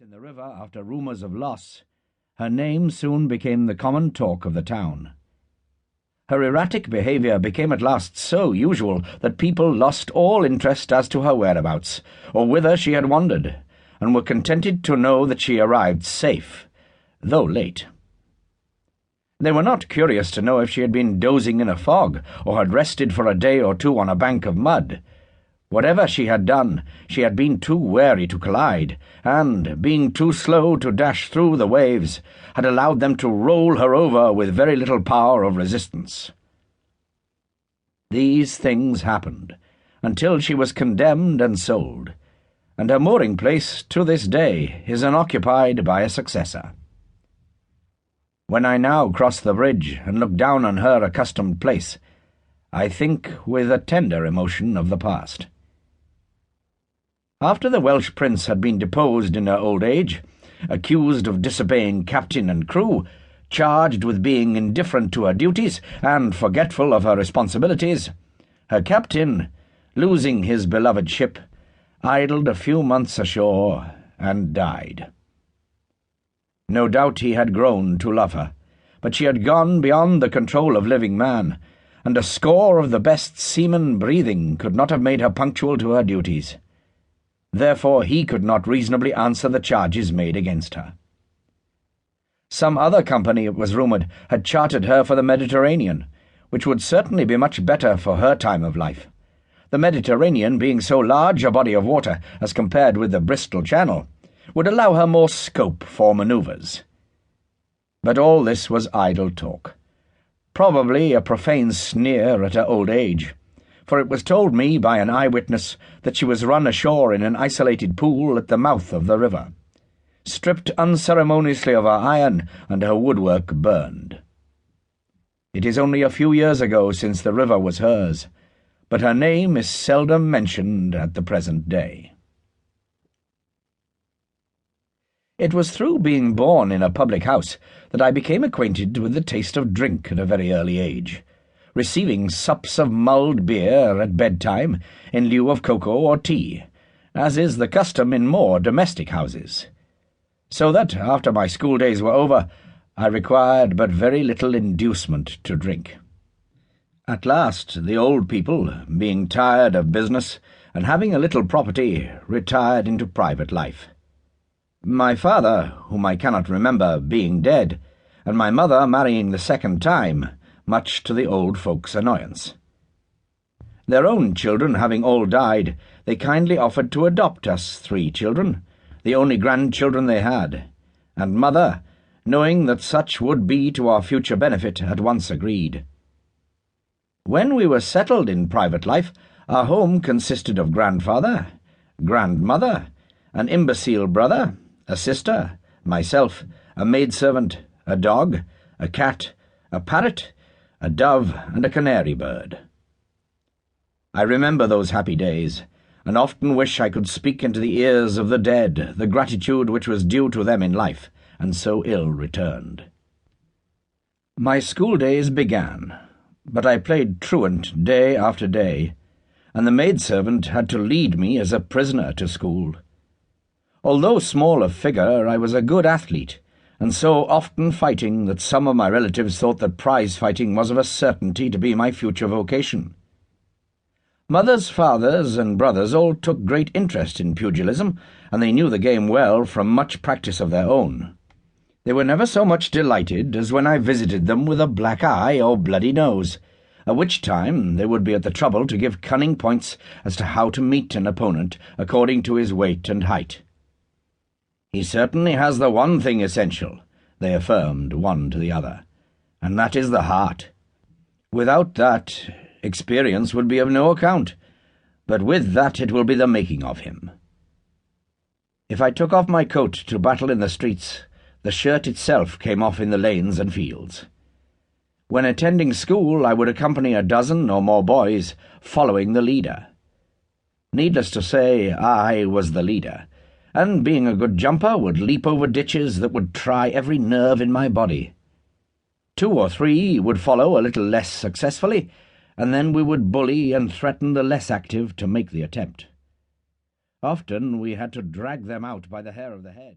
in the river after rumours of loss, her name soon became the common talk of the town. Her erratic behaviour became at last so usual that people lost all interest as to her whereabouts, or whither she had wandered, and were contented to know that she arrived safe, though late. They were not curious to know if she had been dozing in a fog, or had rested for a day or two on a bank of mud. Whatever she had done, she had been too wary to collide, and, being too slow to dash through the waves, had allowed them to roll her over with very little power of resistance. These things happened, until she was condemned and sold, and her mooring place, to this day, is unoccupied by a successor. When I now cross the bridge and look down on her accustomed place, I think with a tender emotion of the past. After the Welsh prince had been deposed in her old age, accused of disobeying captain and crew, charged with being indifferent to her duties and forgetful of her responsibilities, her captain, losing his beloved ship, idled a few months ashore and died. No doubt he had grown to love her, but she had gone beyond the control of living man, and a score of the best seamen breathing could not have made her punctual to her duties. Therefore he could not reasonably answer the charges made against her. Some other company, it was rumoured, had chartered her for the Mediterranean, which would certainly be much better for her time of life, the Mediterranean being so large a body of water as compared with the Bristol Channel, would allow her more scope for manoeuvres. But all this was idle talk, probably a profane sneer at her old age, for it was told me by an eyewitness that she was run ashore in an isolated pool at the mouth of the river, stripped unceremoniously of her iron and her woodwork burned. It is only a few years ago since the river was hers, but her name is seldom mentioned at the present day. It was through being born in a public house that I became acquainted with the taste of drink at a very early age, receiving sups of mulled beer at bedtime in lieu of cocoa or tea, as is the custom in more domestic houses, so that, after my school days were over, I required but very little inducement to drink. At last the old people, being tired of business and having a little property, retired into private life. My father, whom I cannot remember, being dead, and my mother marrying the second time, much to the old folks' annoyance. Their own children having all died, they kindly offered to adopt us 3 children, the only grandchildren they had, and mother, knowing that such would be to our future benefit, at once agreed. When we were settled in private life, our home consisted of grandfather, grandmother, an imbecile brother, a sister, myself, a maidservant, a dog, a cat, a parrot, a dove, and a canary bird. I remember those happy days, and often wish I could speak into the ears of the dead the gratitude which was due to them in life, and so ill returned. My school days began, but I played truant day after day, and the maidservant had to lead me as a prisoner to school. Although small of figure, I was a good athlete, and so often fighting that some of my relatives thought that prize fighting was of a certainty to be my future vocation. Mother's fathers and brothers all took great interest in pugilism, and they knew the game well from much practice of their own. They were never so much delighted as when I visited them with a black eye or bloody nose, at which time they would be at the trouble to give cunning points as to how to meet an opponent according to his weight and height. "He certainly has the one thing essential," they affirmed one to the other, "and that is the heart. Without that, experience would be of no account, but with that it will be the making of him." If I took off my coat to battle in the streets, the shirt itself came off in the lanes and fields. When attending school, I would accompany a dozen or more boys, following the leader. Needless to say, I was the leader, and being a good jumper, would leap over ditches that would try every nerve in my body. 2 or 3 would follow a little less successfully, and then we would bully and threaten the less active to make the attempt. Often we had to drag them out by the hair of the head.